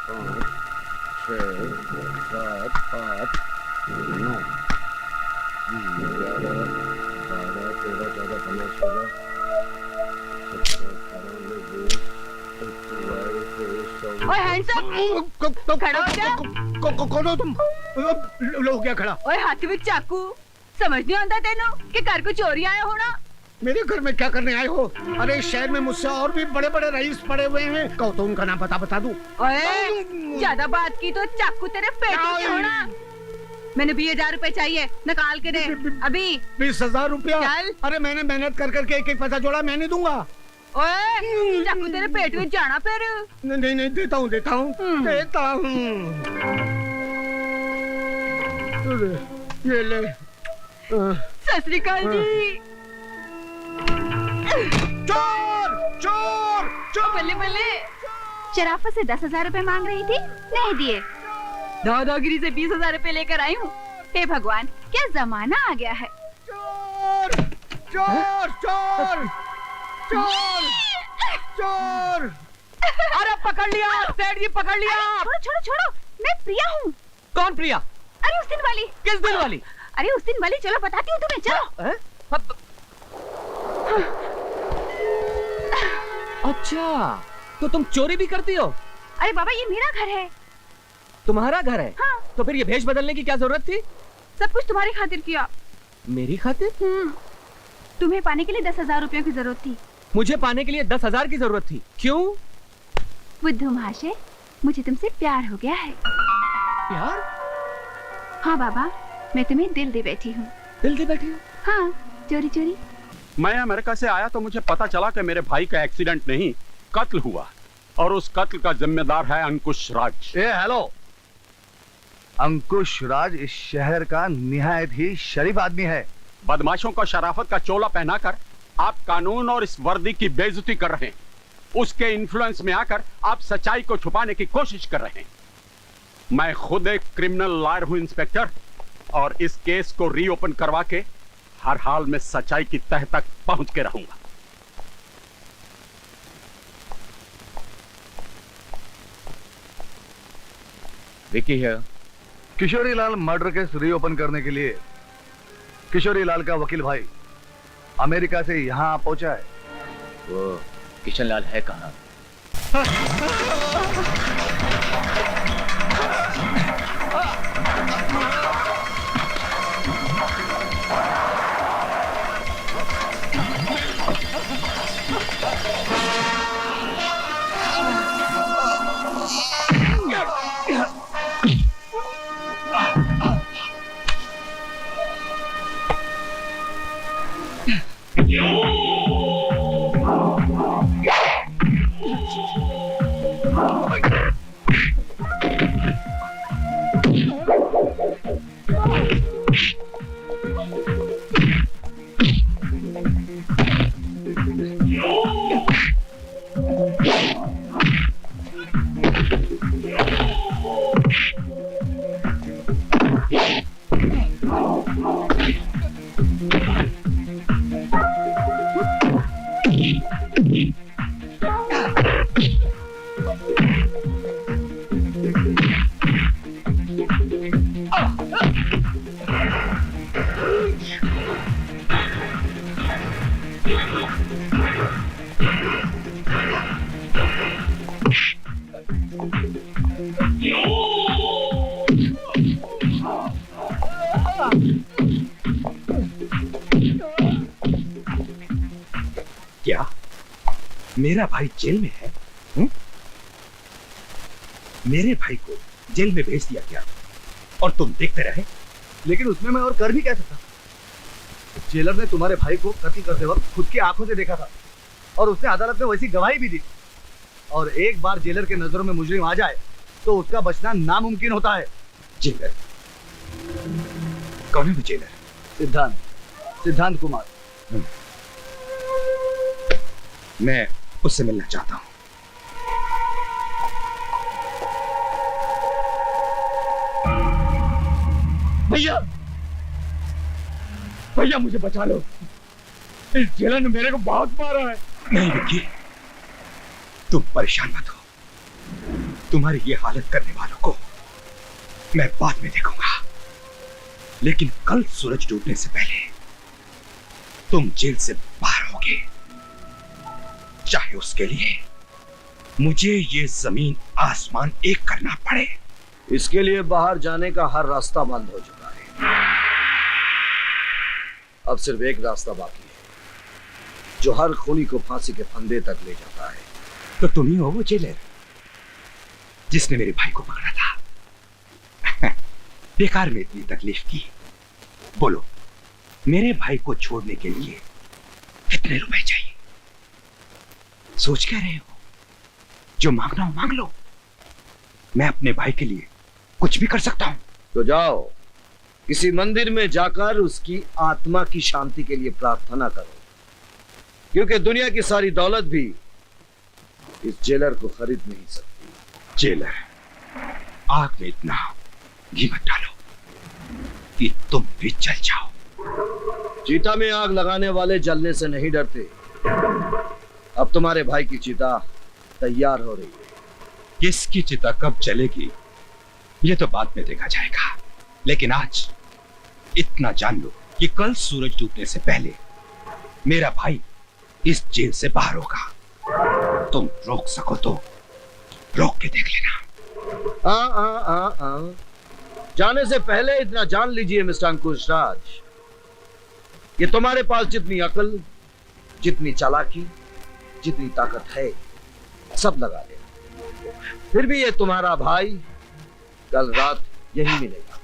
5, 6, 7, 8, 9, 11, 12, 13, 14, 15, 16, 17, 18, 19, 20, 21, 22, 23, ओए हैंडसम, खड़ा हो जा। कौन हो तुम? लो क्या खड़ा? ओए हाथ में चाकू, समझ नहीं आता तेनू कि घर को चोरी आया होना। मेरे घर में क्या करने आए हो? अरे शहर में मुझसे और भी बड़े बड़े रईस पड़े हुए हैं। कहो तो उनका नाम बता दूं। ओए ज्यादा बात की तो चाकू तेरे पेट में होना। मैंने 20,000 रुपए चाहिए, निकाल के दे अभी। 20,000 रुपया? चल। अरे मैंने मेहनत कर करके एक एक पैसा जोड़ा, मैं नहीं दूंगा। ओए चाकू तेरे पेट में जाना फिर। नहीं नहीं, देता हूँ देता हूँ। ये ले। सत श्री अकाल जी। चोर चोर चोर। बल्ले बल्ले। शराफत से 10,000 रुपए मांग रही थी, नहीं दिए। दादागिरी से 20,000 रुपए लेकर आई हूँ। हे भगवान, क्या जमाना आ गया है। चोर चोर चोर चोर चोर। अरे पकड़ लिया, सेठ जी पकड़ लिया। छोड़ो छोड़ो छोड़ो, मैं प्रिया हूँ। कौन प्रिया? अरे उस दिन वाली। किस दिन वाली? अरे उस दिन वाली, चलो बताती हूँ तुम्हें, चलो। अच्छा, तो तुम चोरी भी करती हो? अरे बाबा, ये मेरा घर है। तुम्हारा घर है? हाँ। तो फिर ये भेष बदलने की क्या जरूरत थी? सब कुछ तुम्हारी खातिर किया। मेरी खातिर? तुम्हें पाने के लिए 10,000 रुपयों की जरूरत थी। मुझे पाने के लिए 10,000 की जरूरत थी? क्यों? बुद्धू महाशय, मुझे तुमसे प्यार हो गया है। प्यार? हाँ बाबा, मैं तुम्हें दिल दे बैठी हूँ। दिल दे बैठी हूँ? हाँ, चोरी चोरी। मैं अमेरिका से आया तो मुझे पता चला कि मेरे भाई का एक्सीडेंट नहीं, कत्ल हुआ, और उस कत्ल का जिम्मेदार है अंकुश राज। हेलो, अंकुश राज इस शहर का निहायत ही शरीफ आदमी है। बदमाशों को शराफत का चोला पहनाकर आप कानून और इस वर्दी की बेइज्जती कर रहे हैं। उसके इन्फ्लुएंस में आकर आप सच्चाई को छुपाने की कोशिश कर रहे हैं। मैं खुद एक क्रिमिनल लॉयर हूं इंस्पेक्टर, और इस केस को रीओपन करवा के हर हाल में सच्चाई की तह तक पहुंच के रहूंगा। विकी है। Kishori Lal murder case reopen करने के लिए किशोरी लाल का वकील भाई अमेरिका से यहाँ पहुंचा है। वो किशन लाल है कहाँ? क्या मेरा भाई जेल में है? मेरे भाई को जेल में भेज दिया गया और तुम देखते रहे? लेकिन उसमें मैं और कर भी क्या सकता? जेलर ने तुम्हारे भाई को कत्ल करते वक्त खुद की आंखों से देखा था, और उसने अदालत में वैसी गवाही भी दी। और एक बार जेलर के नजरों में मुजरिम आ जाए तो उसका बचना नामुमकिन होता है। जेलर? कौन है वो जेलर? सिद्धांत कुमार। मैं उससे मिलना चाहता हूं। भैया भैया, मुझे बचा लो। इस जेलर ने मेरे को बहुत मारा है। नहीं विक्की, तुम परेशान मत हो। तुम्हारी ये हालत करने वालों को मैं बाद में देखूंगा, लेकिन कल सूरज डूबने से पहले तुम जेल से बाहर होगे, चाहे उसके लिए मुझे ये जमीन आसमान एक करना पड़े। इसके लिए बाहर जाने का हर रास्ता बंद हो चुका है। अब सिर्फ एक रास्ता बाकी है जो हर खूनी को फांसी के फंदे तक ले जाता है। तो तुम ही हो वो जेलर जिसने मेरे भाई को पकड़ा था। बेकार में इतनी तकलीफ की। बोलो, मेरे भाई को छोड़ने के लिए कितने रुपए चाहिए? सोच क्या रहे हो? जो मांगना हो मांग लो, मैं अपने भाई के लिए कुछ भी कर सकता हूं। तो जाओ, किसी मंदिर में जाकर उसकी आत्मा की शांति के लिए प्रार्थना करो, क्योंकि दुनिया की सारी दौलत भी इस जेलर को खरीद नहीं सकती। जेलर, आग में इतना घी मत डालो कि तुम भी जल जाओ। चीता में आग लगाने वाले जलने से नहीं डरते। अब तुम्हारे भाई की चिता तैयार हो रही है। किसकी चिता कब जलेगी ये तो बाद में देखा जाएगा, लेकिन आज इतना जान लो कि कल सूरज डूबने से पहले मेरा भाई इस जेल से बाहर होगा। तुम रोक सको तो रोक के देख लेना। जाने से पहले इतना जान लीजिए मिस्टर अंकुश राज, ये तुम्हारे पास जितनी अकल, जितनी चालाकी, जितनी ताकत है, सब लगा लेना, फिर भी ये तुम्हारा भाई कल रात यही मिलेगा।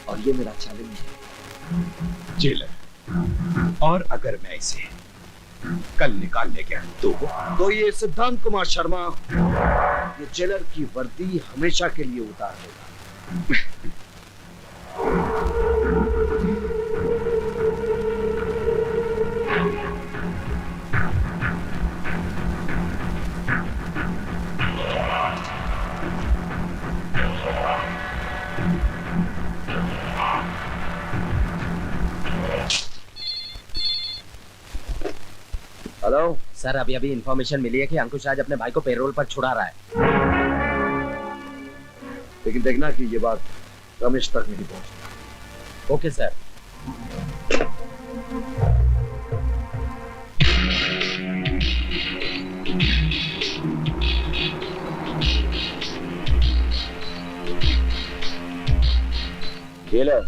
और ये मेरा चैलेंज है। जेलर, और अगर मैं इसे कल निकाल ले गया तो ये सिद्धांत कुमार शर्मा ये जेलर की वर्दी हमेशा के लिए उतार देगा। हेलो सर, अभी इंफॉर्मेशन मिली है कि अंकुश राज अपने भाई को पेरोल पर छुड़ा रहा है। लेकिन देखना कि ये बात रमेश तक नहीं पहुंची। Okay sir. जेलर,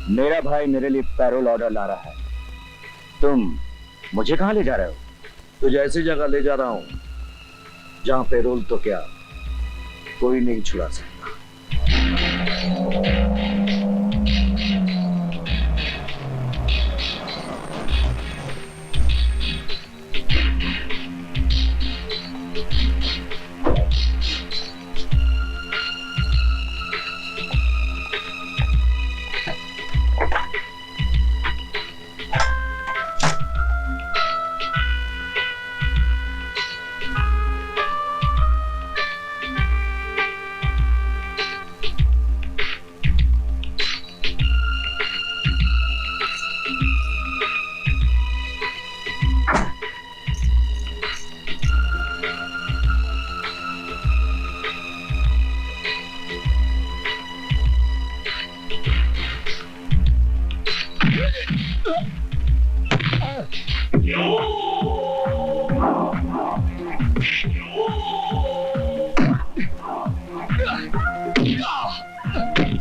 मेरा भाई मेरे लिए पैरोल ऑर्डर ला रहा है। तुम मुझे कहां ले जा रहे हो? तुझे ऐसी जगह ले जा रहा हूं जहां पेरोल तो क्या कोई नहीं छुड़ा सकता।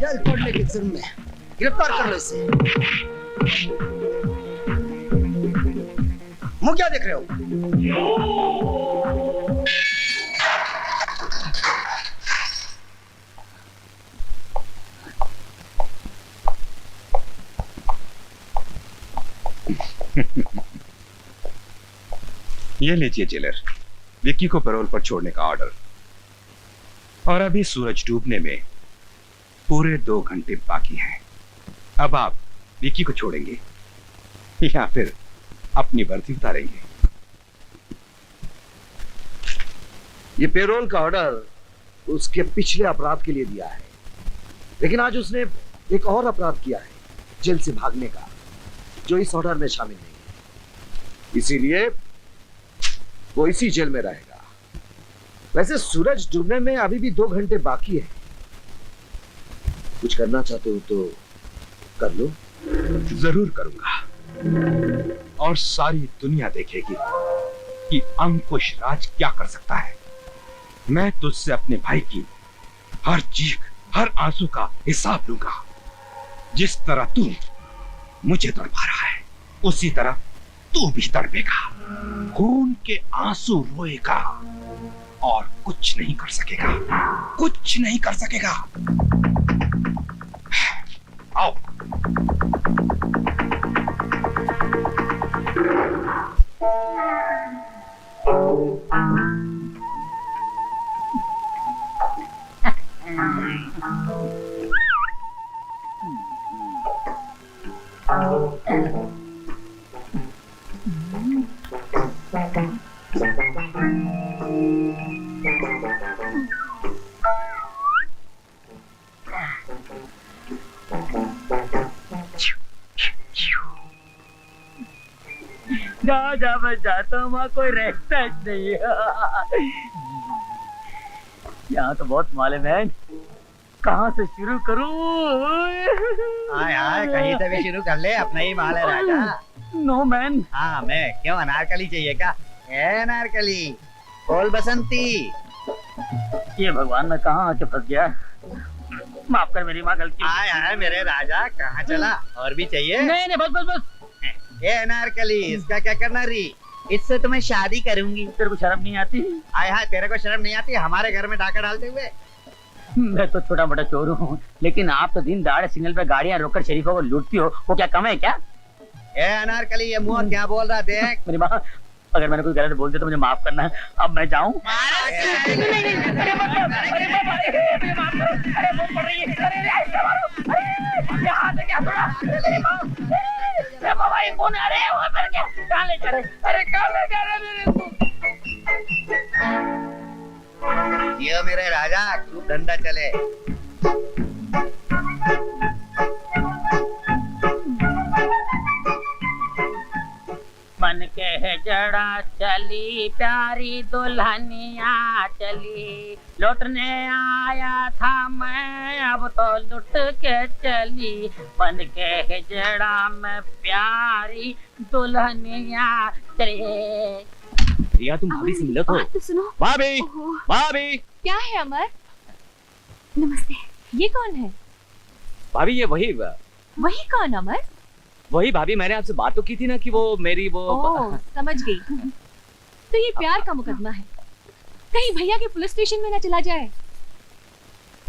जल पड़ने के जुर्म में गिरफ्तार कर लो इसे। मुंह क्या देख रहे हो? ये लीजिए जेलर, विक्की को पैरोल पर छोड़ने का ऑर्डर। और अभी सूरज डूबने में पूरे 2 घंटे बाकी हैं। अब आप विक्की को छोड़ेंगे या फिर अपनी वर्दी उतारेंगे? ये पेरोल का ऑर्डर उसके पिछले अपराध के लिए दिया है, लेकिन आज उसने एक और अपराध किया है, जेल से भागने का, जो इस ऑर्डर में शामिल नहीं है। इसीलिए वो इसी जेल में रहेगा। वैसे सूरज डूबने में अभी भी 2 घंटे बाकी है। कुछ करना चाहते हो तो कर लो। जरूर करूंगा और सारी दुनिया देखेगी कि अंकुश राज क्या कर सकता है। मैं तुझसे अपने भाई की हर चीख, हर आंसू का हिसाब लूंगा। जिस तरह तू मुझे तड़पा रहा है उसी तरह तू भी तड़पेगा, खून के आंसू रोएगा और कुछ नहीं कर सकेगा, कुछ नहीं कर सकेगा। आओ। जहाँ जहाँ मैं जाता हूँ वहाँ कोई रहता नहीं है। यहाँ तो बहुत माल है बहन, कहाँ से शुरू करूँ? हाय हाय, कहीं से भी शुरू कर ले, अपना ही माल है राजा। No man. हाँ मैं क्यों, अनारकली चाहिए क्या? ए अनारकली, बोल बसंती। ये भगवान मैं कहाँ आके फंस गया, माफ कर मेरी माँ, गलती। हाय हाय मेरे राजा, कहाँ चला? और भी चाहिए? नहीं बस बस बस। ए अनारकली, इसका क्या करना री? इससे तुम्हें शादी करूंगी। तेरे को शर्म नहीं आती? हाय हाय, तेरे को शर्म नहीं आती हमारे घर में डाका डालते हुए? मैं तो छोटा मोटा चोर हूँ, लेकिन आप तो दिन दहाड़े सिग्नल पे गाड़ियाँ रोककर शरीफों को लूटती हो, वो क्या कम है क्या? ए अनारकली, ये मुंह क्या बोल रहा? देख मेरी माँ, अगर मैंने कोई गलत बोल दिया तो मुझे माफ करना। अब मैं जाऊँ? ये मेरे राजा, खूब धंधा चले। मन के है जड़ा चली प्यारी दुल्हनिया चली, लौटने आया था मैं अब तो लुट के चली। मन के है जड़ा में प्यारी दुल्हनिया चली। रिया तुम भाभी से मिलो तो। बात तो सुनो। भाभी, ओहो, भाभी, क्या है अमर? नमस्ते। ये कौन है? भाभी ये वही कौन अमर? वही भाभी, मैंने आपसे बात तो की थी ना कि वो मेरी वो। ओह, समझ गई। तो ये प्यार का मुकदमा है, कहीं भैया के पुलिस स्टेशन में ना चला जाए,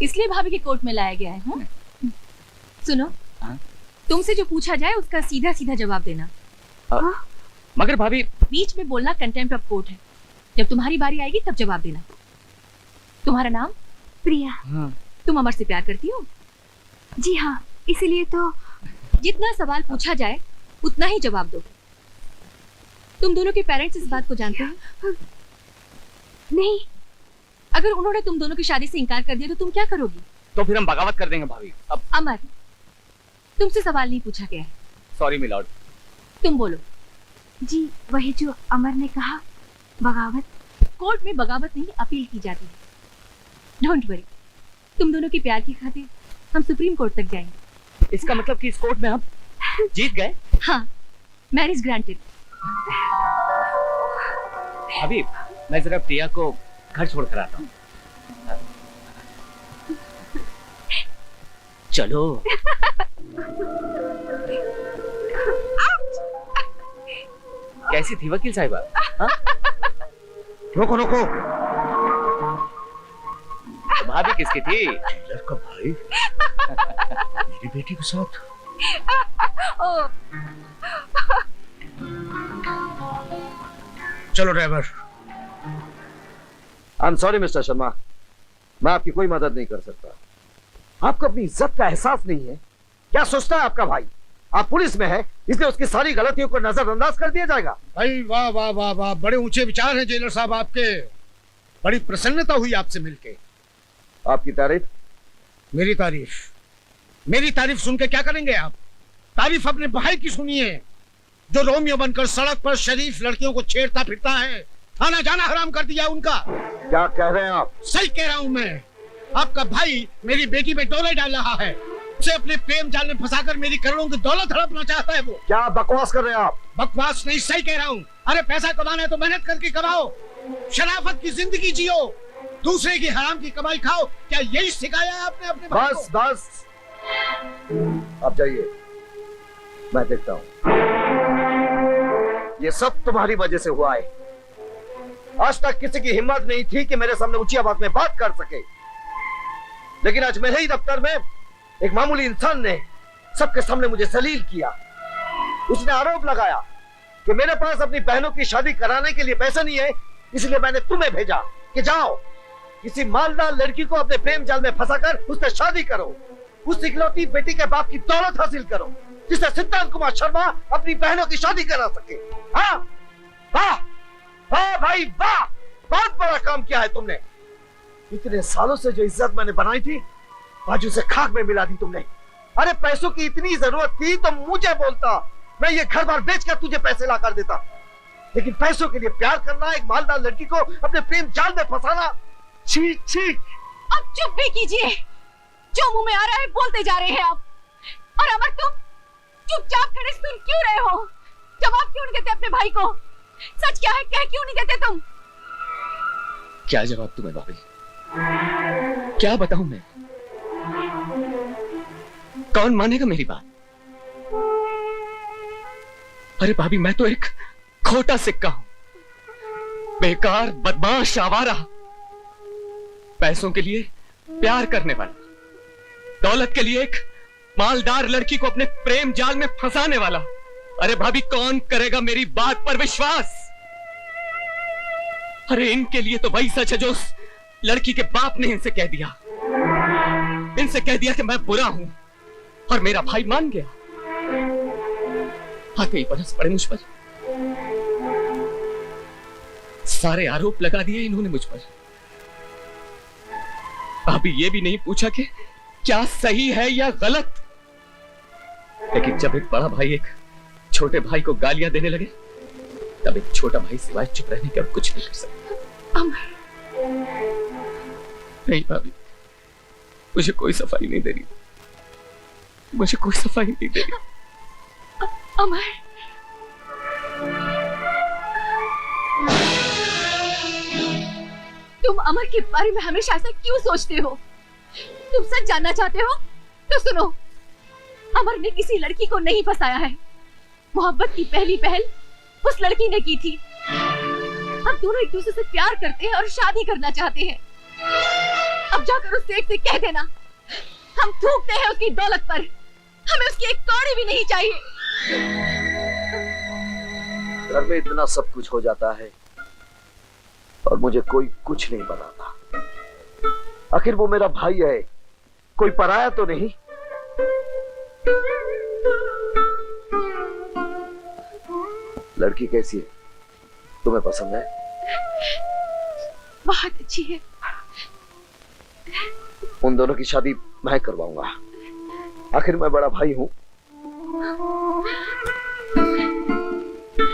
इसलिए भाभी के कोर्ट में लाया गया है। सुनो, तुमसे जो पूछा जाए उसका सीधा सीधा जवाब देना। मगर भाभी, बीच में बोलना कंटेम्प्ट ऑफ कोर्ट है। जब तुम्हारी बारी आएगी तब जवाब देना। तुम्हारा नाम? प्रिया। तुम अमर से प्यार करती हो? जी हाँ, इसीलिए तो जितना सवाल पूछा जाए उतना ही जवाब दो। तुम दोनों के पेरेंट्स इस बात को जानते हैं? नहीं। अगर उन्होंने तुम दोनों की शादी से इनकार कर दिया तो तुम क्या करोगी? तो फिर हम बगावत कर देंगे भाभी। अब अमर, तुमसे सवाल नहीं पूछा गया है। Sorry milord. तुम बोलो। जी वही जो अमर ने कहा, बगावत। कोर्ट में बगावत नहीं, अपील की जाती है। डोंट वरी, तुम दोनों के प्यार की खातिर हम सुप्रीम कोर्ट तक जाएंगे। इसका मतलब कि इस कोर्ट में हम जीत गए? हाँ, मैरिज ग्रांटेड। भाभी, मैं जरा प्रिया को घर छोड़ कर आता हूँ। चलो। कैसी थी वकील साहिबा? रोको रोको। तो भाभी किसकी थी? जेलर का भाई मेरी बेटी के साथ। चलो driver. I am sorry mister Sharma, मैं आपकी कोई मदद नहीं कर सकता। आपको अपनी इज्जत का एहसास नहीं है। क्या सोचता है आपका भाई? आप पुलिस में है इसलिए उसकी सारी गलतियों को नजरअंदाज कर दिया जाएगा? भाई वाह वाह वाह वाह, बड़े ऊंचे विचार हैं जेलर साहब आपके। बड़ी प्रसन्नता हुई आपसे मिलके। आपकी तारीफ? मेरी तारीफ सुन के क्या करेंगे आप? तारीफ अपने भाई की सुनिए, जो रोमियो बनकर सड़क पर शरीफ लड़कियों को छेड़ता फिरता है आना जाना हराम कर दिया उनका। क्या कह रहे हैं आप? सही कह रहा हूँ मैं। आपका भाई मेरी बेटी पे डोले डाल रहा है, उसे अपने प्रेम जाल में फंसाकर मेरी करोड़ों की दौलत हड़पना चाहता है वो। क्या बकवास कर रहे हैं आप? बकवास नहीं, सही कह रहा हूँ। अरे पैसा कमाना है तो मेहनत करके कमाओ, शराफत की जिंदगी जियो, दूसरे की हराम की कमाई खाओ। क्या यही सिखाया है आपने अपने भाई को? बस बस, अब जाइए, मैं देखता हूं। ये सब तुम्हारी वजह से हुआ है। आज तक किसी की हिम्मत नहीं थी कि मेरे सामने ऊंची आवाज में बात कर सके, लेकिन आज मेरे ही दफ्तर में एक मामूली इंसान ने सबके सामने मुझे जलील किया। उसने आरोप लगाया कि मेरे पास अपनी बहनों की शादी कराने के लिए पैसा नहीं है, इसलिए मैंने तुम्हें भेजा कि जाओ किसी मालदार लड़की को अपने प्रेम जाल में फंसाकर उससे शादी करो, उस इकलौती बेटी के बाप की दौलत हासिल करो, जिससे सिद्धांत कुमार शर्मा अपनी बहनों की शादी करा सके। हाँ वाह, वाह भाई वाह, बहुत बड़ा काम किया है तुमने। इतने सालों से जो इज्जत मैंने बनाई थी, आज उसे खाक में मिला दी तुमने। अरे पैसों की इतनी जरूरत थी तो मुझे बोलता, मैं ये घर बार बेचकर तुझे पैसे ला कर देता, लेकिन पैसों के लिए प्यार करना, एक मालदार लड़की को अपने प्रेम जाल में फंसाना, छी छी। अब चुप भी कीजिए, जो मुंह में आ रहा है बोलते जा रहे हैं आप। और अमर, तुम चुपचाप खड़े सुन क्यों रहे हो? जवाब क्यों नहीं देते अपने भाई को? सच क्या है कह क्यों नहीं देते तुम? क्या जवाब तुम्हें भाभी? क्या बताऊं मैं? कौन मानेगा मेरी बात? अरे भाभी, मैं तो एक खोटा सिक्का हूं, बेकार, बदमाश, आवारा, पैसों के लिए प्यार करने वाला, दौलत के लिए एक मालदार लड़की को अपने प्रेम जाल में फंसाने वाला। अरे भाभी, कौन करेगा मेरी बात पर विश्वास? अरे इनके लिए तो वही सच है जो उस लड़की के बाप ने इनसे कह दिया। इनसे कह दिया कि मैं बुरा हूं, और मेरा भाई मान गया। आते ही बरस पड़े मुझ पर, सारे आरोप लगा दिए इन्होंने मुझ पर। अभी ये भी नहीं पूछा कि क्या सही है या गलत। लेकिन जब एक बड़ा भाई एक छोटे भाई को गालियां देने लगे, तब एक छोटा भाई सिवाय चुप रहने के अब कुछ नहीं कर सकता। नहीं भाभी, मुझे कोई सफाई नहीं दे रही, मुझे कोई सफाई नहीं दे रही। अमर, तुम अमर के बारे में हमेशा ऐसा क्यों सोचते हो? तुम सच जानना चाहते हो तो सुनो, अमर ने किसी लड़की को नहीं फंसाया है। मोहब्बत की पहली पहल उस लड़की ने की थी। अब दोनों एक दूसरे से प्यार करते हैं और शादी करना चाहते हैं। अब जाकर उस सेठ से कह देना, हम थूकते हैं उसकी दौलत पर, हमें उसकी एक कौड़ी भी नहीं चाहिए। घर में इतना सब कुछ हो जाता है और मुझे कोई कुछ नहीं बताता। आखिर वो मेरा भाई है, कोई पराया तो नहीं। लड़की कैसी है? तुम्हें पसंद है? बहुत अच्छी है। उन दोनों की शादी मैं करवाऊंगा। आखिर मैं बड़ा भाई हूं।